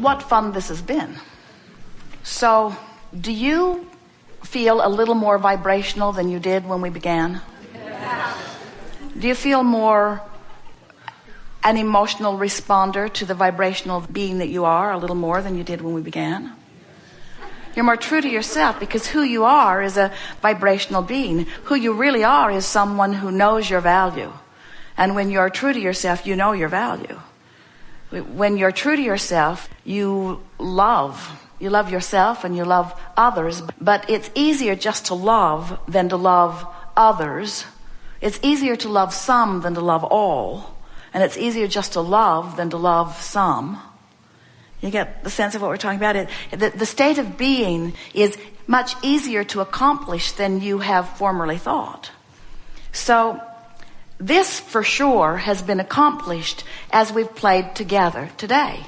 what fun this has been. So, do you feel a little more vibrational than you did when we began? Do you feel more an emotional responder to the vibrational being that you are a little more than you did when we began? You're more true to yourself because who you are is a vibrational being. Who you really are is someone who knows your value. And when you're true to yourself, you know your value. When you're true to yourself, you love. You love yourself and you love others. But it's easier just to love than to love others. It's easier to love some than to love all. And it's easier just to love than to love some. You get the sense of what we're talking about? The state of being is much easier to accomplish than you have formerly thought. So this for sure has been accomplished as we've played together today.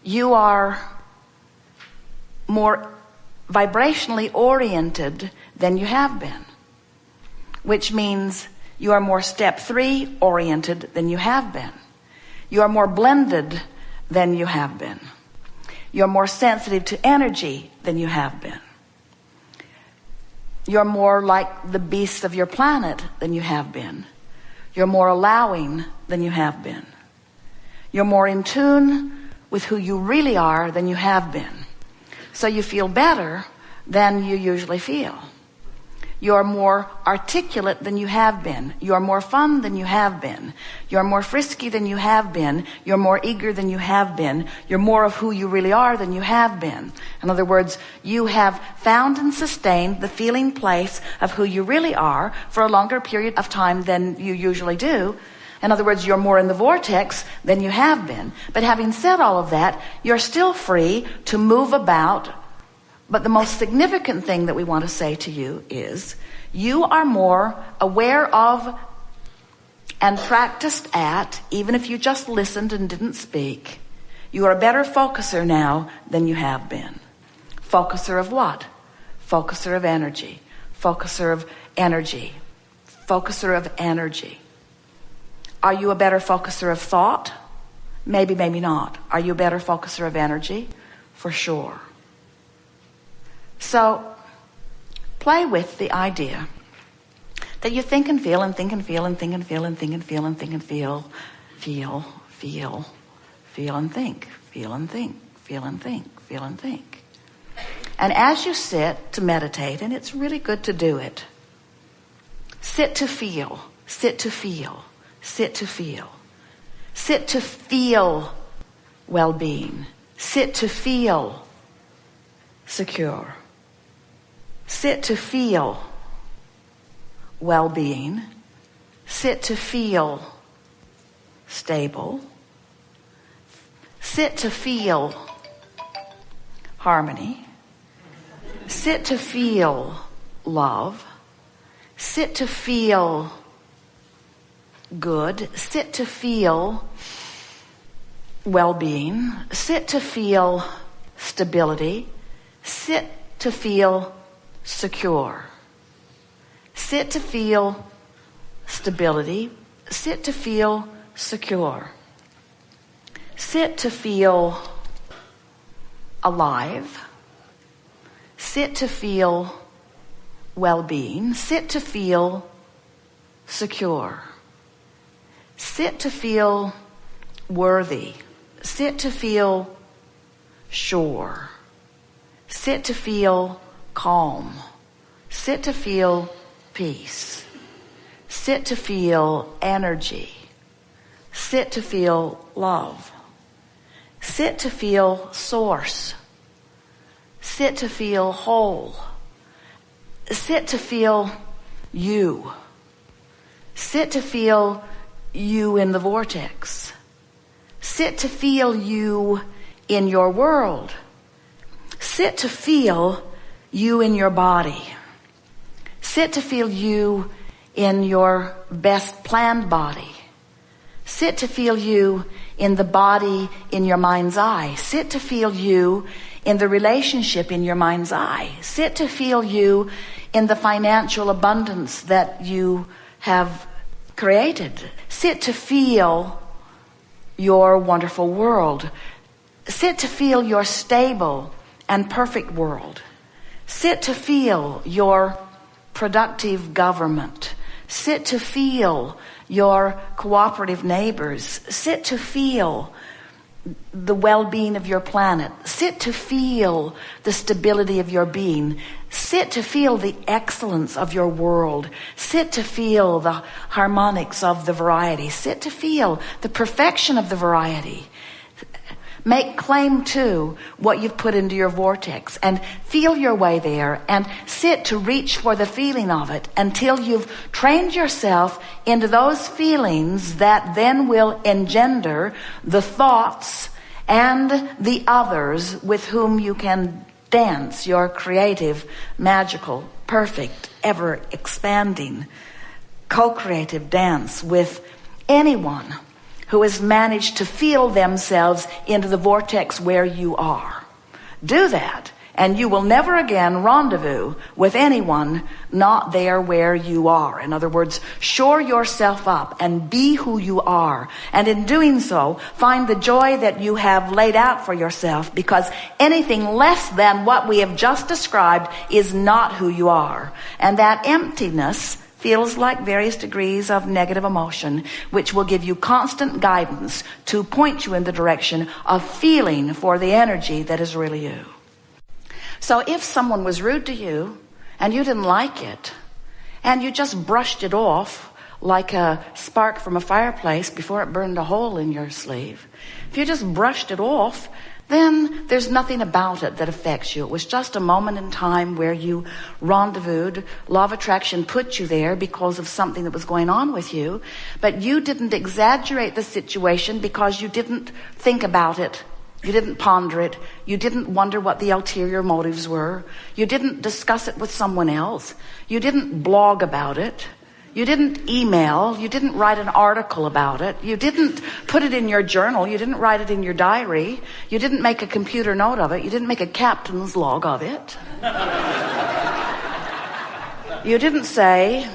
You are more vibrationally oriented than you have been, which means you are more step 3 oriented than you have been. You are more blended than you have been. You're more sensitive to energy than you have been. You're more like the beasts of your planet than you have been. You're more allowing than you have been. You're more in tune with who you really are than you have been. So you feel better than you usually feel. You're more articulate than you have been. You're more fun than you have been. You're more frisky than you have been. You're more eager than you have been. You're more of who you really are than you have been. In other words, you have found and sustained the feeling place of who you really are for a longer period of time than you usually do. In other words, you're more in the vortex than you have been. But having said all of that, you're still free to move about. But the most significant thing that we want to say to you is you are more aware of and practiced at, even if you just listened and didn't speak, you are a better focuser now than you have been. Focuser of what? Focuser of energy. Focuser of energy. Focuser of energy. Are you a better focuser of thought? Maybe, maybe not. Are you a better focuser of energy? For sure. So, play with the idea that you think and feel and think and feel and think and feel and think and feel and think and feel and think, feel and think, feel and think, feel and think. And as you sit to meditate, and it's really good to do it, sit to feel, sit to feel, sit to feel, sit to feel well-being, sit to feel secure. Sit to feel well-being. Sit to feel stable. Sit to feel harmony. Sit to feel love. Sit to feel good. Sit to feel well-being. Sit to feel stability. Sit to feel secure. Sit to feel stability. Sit to feel secure. Sit to feel alive. Sit to feel well-being. Sit to feel secure. Sit to feel worthy. Sit to feel sure. Sit to feel calm. Sit to feel peace. Sit to feel energy. Sit to feel love. Sit to feel source. Sit to feel whole. Sit to feel you. Sit to feel you in the vortex. Sit to feel you in your world. Sit to feel you in your body. Sit to feel you in your best planned body. Sit to feel you in the body in your mind's eye. Sit to feel you in the relationship in your mind's eye. Sit to feel you in the financial abundance that you have created. Sit to feel your wonderful world. Sit to feel your stable and perfect world. Sit to feel your productive government. Sit to feel your cooperative neighbors. Sit to feel the well-being of your planet. Sit to feel the stability of your being. Sit to feel the excellence of your world. Sit to feel the harmonics of the variety. Sit to feel the perfection of the variety. Make claim to what you've put into your vortex and feel your way there, and sit to reach for the feeling of it until you've trained yourself into those feelings that then will engender the thoughts and the others with whom you can dance your creative, magical, perfect, ever expanding, co-creative dance with anyone who has managed to feel themselves into the vortex where you are. Do that, and you will never again rendezvous with anyone not there where you are. In other words, shore yourself up and be who you are. And in doing so, find the joy that you have laid out for yourself, because anything less than what we have just described is not who you are. And that emptiness feels like various degrees of negative emotion, which will give you constant guidance to point you in the direction of feeling for the energy that is really you. So if someone was rude to you and you didn't like it, and you just brushed it off like a spark from a fireplace before it burned a hole in your sleeve, if you just brushed it off, then there's nothing about it that affects you. It was just a moment in time where you rendezvoused. Law of attraction put you there because of something that was going on with you, but you didn't exaggerate the situation because you didn't think about it. You didn't ponder it. You didn't wonder what the ulterior motives were. You didn't discuss it with someone else. You didn't blog about it. You didn't email. You didn't write an article about it. You didn't put it in your journal. You didn't write it in your diary. You didn't make a computer note of it. You didn't make a captain's log of it. You didn't say,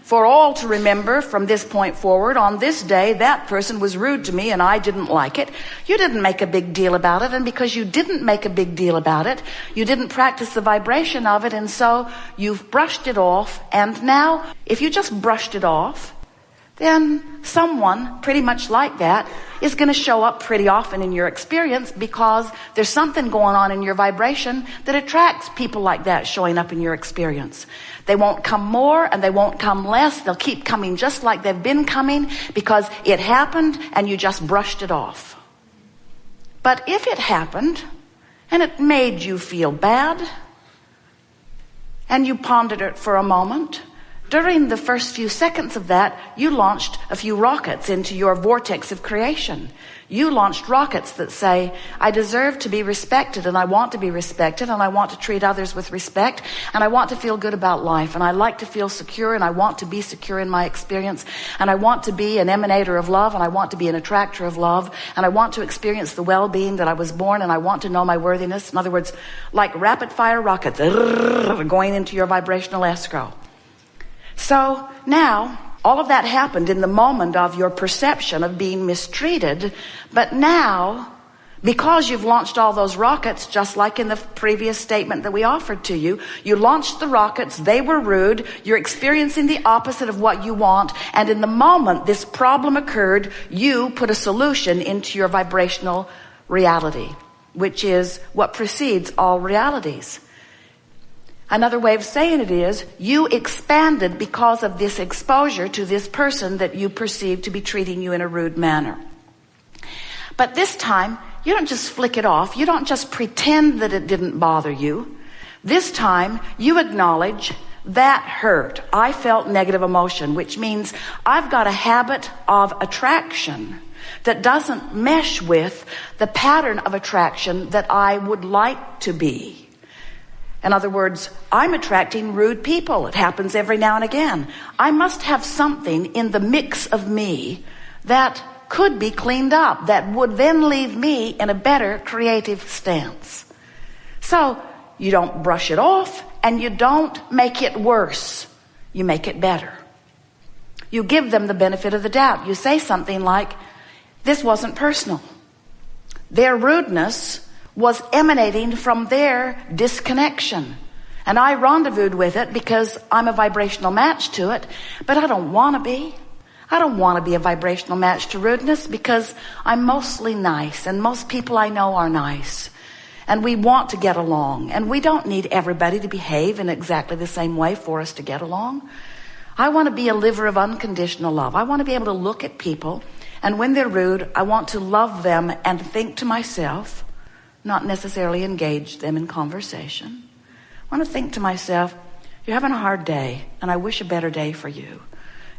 for all to remember from this point forward, on this day, that person was rude to me and I didn't like it. You didn't make a big deal about it, and because you didn't make a big deal about it, you didn't practice the vibration of it, and so you've brushed it off. And now, if you just brushed it off, then someone pretty much like that is going to show up pretty often in your experience, because there's something going on in your vibration that attracts people like that showing up in your experience. They won't come more and they won't come less. They'll keep coming just like they've been coming, because it happened and you just brushed it off. But if it happened and it made you feel bad and you pondered it for a moment, during the first few seconds of that, you launched a few rockets into your vortex of creation. You launched rockets that say, I deserve to be respected, and I want to be respected, and I want to treat others with respect, and I want to feel good about life, and I like to feel secure, and I want to be secure in my experience, and I want to be an emanator of love, and I want to be an attractor of love, and I want to experience the well-being that I was born, and I want to know my worthiness. In other words, like rapid-fire rockets going into your vibrational escrow. So now, all of that happened in the moment of your perception of being mistreated. But now, because you've launched all those rockets, just like in the previous statement that we offered to you, you launched the rockets, they were rude, you're experiencing the opposite of what you want, and in the moment this problem occurred, you put a solution into your vibrational reality, which is what precedes all realities. Another way of saying it is, you expanded because of this exposure to this person that you perceive to be treating you in a rude manner. But this time, you don't just flick it off. You don't just pretend that it didn't bother you. This time, you acknowledge that hurt. I felt negative emotion, which means I've got a habit of attraction that doesn't mesh with the pattern of attraction that I would like to be. In other words, I'm attracting rude people. It happens every now and again. I must have something in the mix of me that could be cleaned up, that would then leave me in a better creative stance. So you don't brush it off and you don't make it worse. You make it better. You give them the benefit of the doubt. You say something like, this wasn't personal. Their rudeness was emanating from their disconnection. And I rendezvoused with it because I'm a vibrational match to it, but I don't want to be. I don't want to be a vibrational match to rudeness because I'm mostly nice, and most people I know are nice. And we want to get along, and we don't need everybody to behave in exactly the same way for us to get along. I want to be a liver of unconditional love. I want to be able to look at people, and when they're rude, I want to love them and think to myself, not necessarily engage them in conversation. I want to think to myself, you're having a hard day, and I wish a better day for you.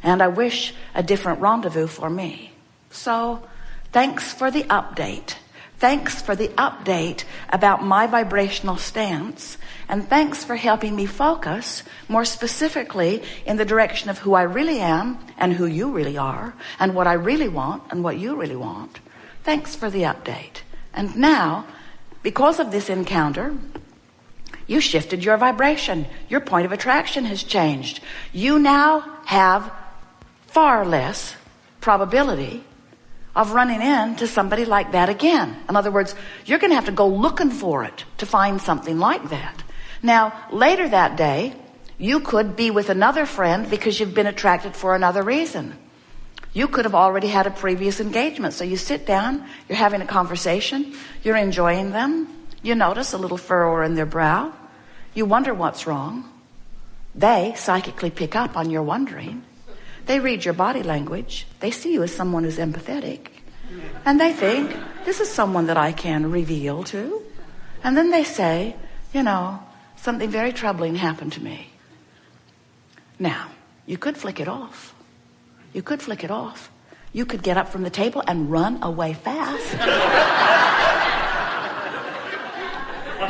And I wish a different rendezvous for me. So, thanks for the update. Thanks for the update about my vibrational stance. And thanks for helping me focus more specifically in the direction of who I really am and who you really are and what I really want and what you really want. Thanks for the update. And now, because of this encounter, you shifted your vibration. Your point of attraction has changed. You now have far less probability of running into somebody like that again. In other words, you're going to have to go looking for it to find something like that. Now, later that day, you could be with another friend because you've been attracted for another reason. You could have already had a previous engagement. So you sit down, you're having a conversation, you're enjoying them, you notice a little furrow in their brow, you wonder what's wrong. They psychically pick up on your wondering. They read your body language. They see you as someone who's empathetic. And they think, this is someone that I can reveal to. And then they say, something very troubling happened to me. Now, you could flick it off. You could flick it off. You could get up from the table and run away fast.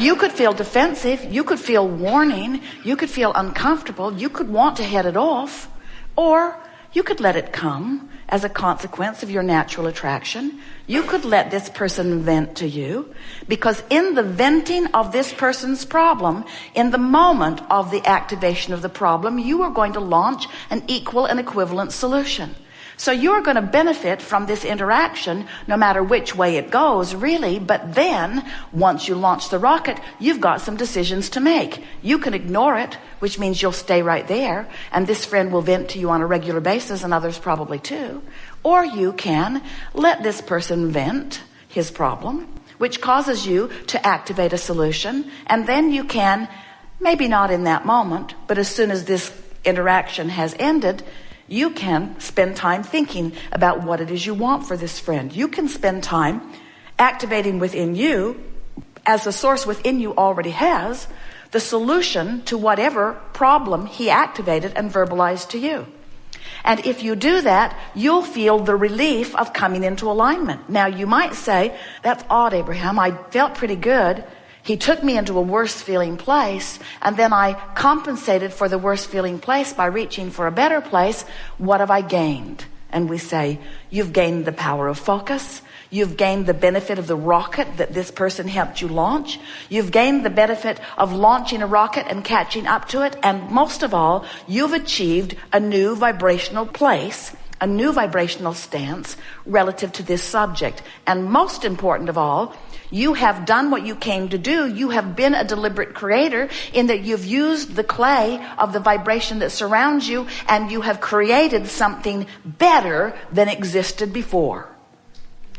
You could feel defensive. You could feel warning. You could feel uncomfortable. You could want to head it off. Or you could let it come as a consequence of your natural attraction. You could let this person vent to you, because in the venting of this person's problem, in the moment of the activation of the problem, you are going to launch an equal and equivalent solution. So you're going to benefit from this interaction no matter which way it goes, really. But then, once you launch the rocket, you've got some decisions to make. You can ignore it, which means you'll stay right there, and this friend will vent to you on a regular basis, and others probably too. Or you can let this person vent his problem, which causes you to activate a solution, and then you can, maybe not in that moment, but as soon as this interaction has ended, you can spend time thinking about what it is you want for this friend. You can spend time activating within you, as the source within you already has, the solution to whatever problem he activated and verbalized to you. And if you do that, you'll feel the relief of coming into alignment. Now, you might say, that's odd, Abraham. I felt pretty good. He took me into a worse feeling place, and then I compensated for the worse feeling place by reaching for a better place. What have I gained? And we say, you've gained the power of focus. You've gained the benefit of the rocket that this person helped you launch. You've gained the benefit of launching a rocket and catching up to it. And most of all, you've achieved a new vibrational place, a new vibrational stance relative to this subject. And most important of all, you have done what you came to do. You have been a deliberate creator in that you've used the clay of the vibration that surrounds you, and you have created something better than existed before.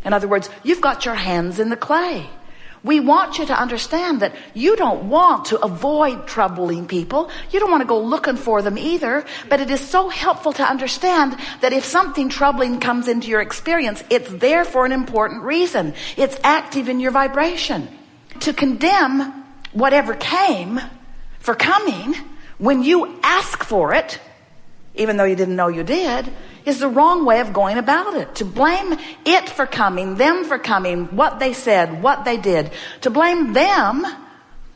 In other words, you've got your hands in the clay. We want you to understand that you don't want to avoid troubling people. You don't want to go looking for them either. But it is so helpful to understand that if something troubling comes into your experience, it's there for an important reason. It's active in your vibration. To condemn whatever came for coming when you ask for it, even though you didn't know you did, is the wrong way of going about it. To blame it for coming, them for coming, what they said, what they did. To blame them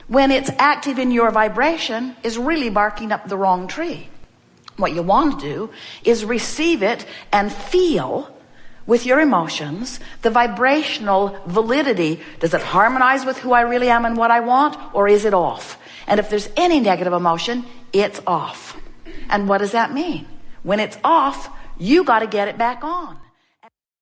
when it's active in your vibration is really barking up the wrong tree. What you want to do is receive it and feel with your emotions the vibrational validity. Does it harmonize with who I really am and what I want, or is it off? And if there's any negative emotion, it's off. And what does that mean? When it's off, you got to get it back on.